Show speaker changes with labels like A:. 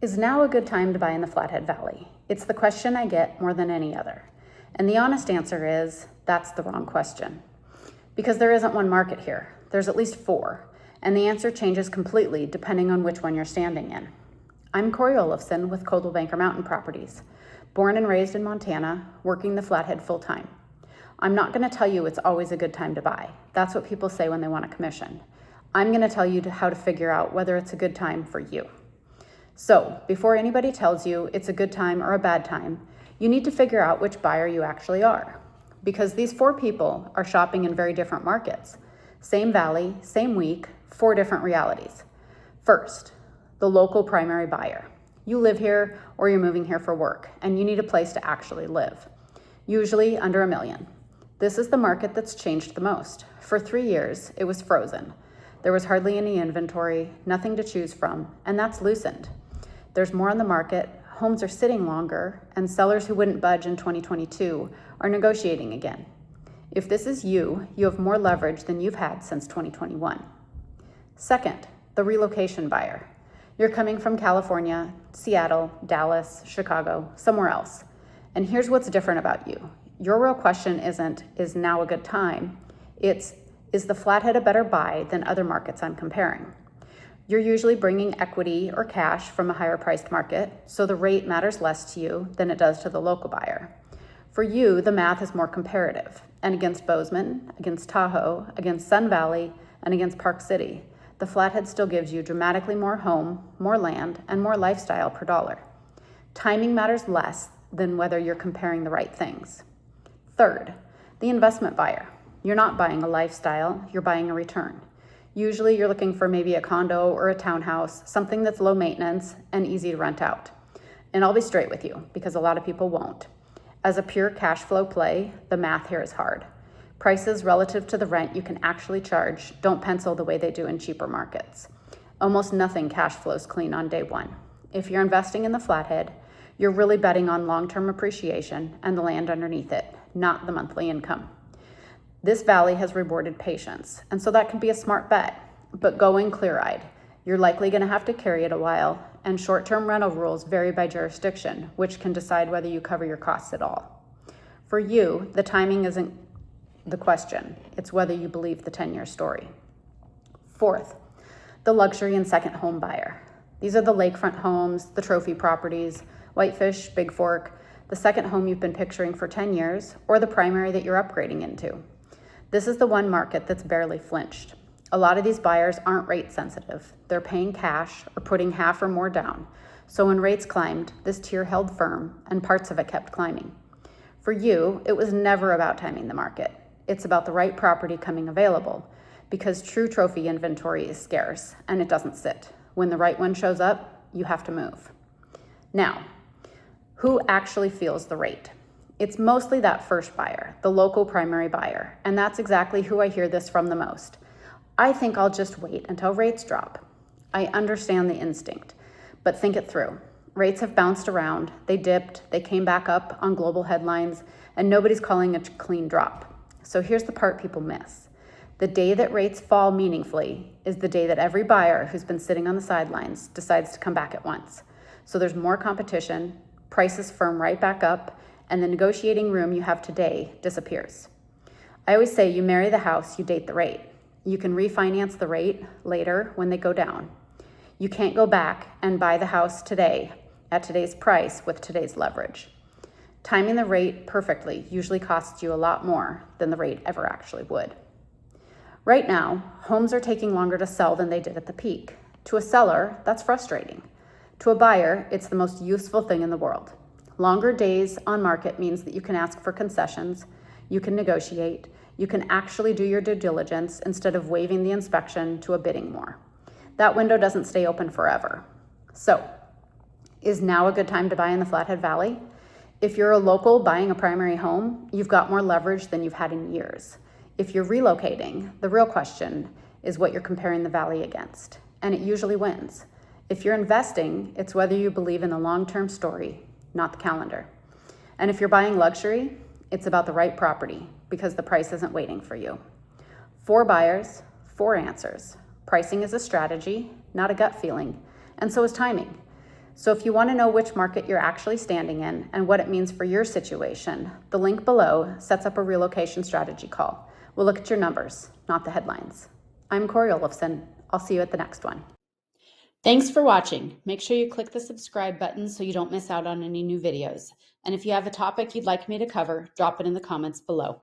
A: Is now a good time to buy in the Flathead Valley? It's the question I get more than any other. And the honest answer is, that's the wrong question. Because there isn't one market here. There's at least four. And the answer changes completely depending on which one you're standing in. I'm Corey Olofson with Coldwell Banker Mountain Properties. Born and raised in Montana, working the Flathead full time. I'm not going to tell you it's always a good time to buy. That's what people say when they want a commission. I'm going to tell you how to figure out whether it's a good time for you. So, before anybody tells you it's a good time or a bad time, you need to figure out which buyer you actually are. Because these four people are shopping in very different markets. Same valley, same week, four different realities. First, the local primary buyer. You live here or you're moving here for work, and you need a place to actually live. Usually under $1 million. This is the market that's changed the most. For 3 years, it was frozen. There was hardly any inventory, nothing to choose from, and that's loosened. There's more on the market, homes are sitting longer, and sellers who wouldn't budge in 2022 are negotiating again. If this is you, you have more leverage than you've had since 2021. Second, the relocation buyer. You're coming from California, Seattle, Dallas, Chicago, somewhere else. And here's what's different about you. Your real question isn't, is now a good time? It's, is the Flathead a better buy than other markets I'm comparing? You're usually bringing equity or cash from a higher priced market, so the rate matters less to you than it does to the local buyer. For you, the math is more comparative, and against Bozeman, against Tahoe, against Sun Valley, and against Park City, the Flathead still gives you dramatically more home, more land, and more lifestyle per dollar. Timing matters less than whether you're comparing the right things. Third, the investment buyer. You're not buying a lifestyle, you're buying a return. Usually you're looking for maybe a condo or a townhouse, something that's low maintenance and easy to rent out. And I'll be straight with you, because a lot of people won't. As a pure cash flow play, the math here is hard. Prices relative to the rent you can actually charge don't pencil the way they do in cheaper markets. Almost nothing cash flows clean on day one. If you're investing in the Flathead, you're really betting on long-term appreciation and the land underneath it, not the monthly income. This valley has rewarded patience, and so that can be a smart bet, but go in clear-eyed. You're likely going to have to carry it a while, and short-term rental rules vary by jurisdiction, which can decide whether you cover your costs at all. For you, the timing isn't the question, it's whether you believe the 10-year story. Fourth, the luxury and second home buyer. These are the lakefront homes, the trophy properties, Whitefish, Big Fork, the second home you've been picturing for 10 years, or the primary that you're upgrading into. This is the one market that's barely flinched. A lot of these buyers aren't rate sensitive. They're paying cash or putting half or more down. So when rates climbed, this tier held firm and parts of it kept climbing. For you, it was never about timing the market. It's about the right property coming available, because true trophy inventory is scarce and it doesn't sit. When the right one shows up, you have to move. Now, who actually feels the rate? It's mostly that first buyer, the local primary buyer, and that's exactly who I hear this from the most. I think I'll just wait until rates drop. I understand the instinct, but think it through. Rates have bounced around, they dipped, they came back up on global headlines, and nobody's calling a clean drop. So here's the part people miss. The day that rates fall meaningfully is the day that every buyer who's been sitting on the sidelines decides to come back at once. So there's more competition, prices firm right back up, and the negotiating room you have today disappears. I always say you marry the house, you date the rate. You can refinance the rate later when they go down. You can't go back and buy the house today at today's price with today's leverage. Timing the rate perfectly usually costs you a lot more than the rate ever actually would. Right now, homes are taking longer to sell than they did at the peak. To a seller, that's frustrating. To a buyer, it's the most useful thing in the world. Longer days on market means that you can ask for concessions, you can negotiate, you can actually do your due diligence instead of waiving the inspection to a bidding war. That window doesn't stay open forever. So, is now a good time to buy in the Flathead Valley? If you're a local buying a primary home, you've got more leverage than you've had in years. If you're relocating, the real question is what you're comparing the valley against, and it usually wins. If you're investing, it's whether you believe in the long-term story, not the calendar. And if you're buying luxury, it's about the right property, because the price isn't waiting for you. 4 buyers, 4 answers. Pricing is a strategy, not a gut feeling, and so is timing. So if you want to know which market you're actually standing in and what it means for your situation, the link below sets up a relocation strategy call. We'll look at your numbers, not the headlines. I'm Corey Olofson. I'll see you at the next one. Thanks for watching. Make sure you click the subscribe button so you don't miss out on any new videos. And if you have a topic you'd like me to cover, drop it in the comments below.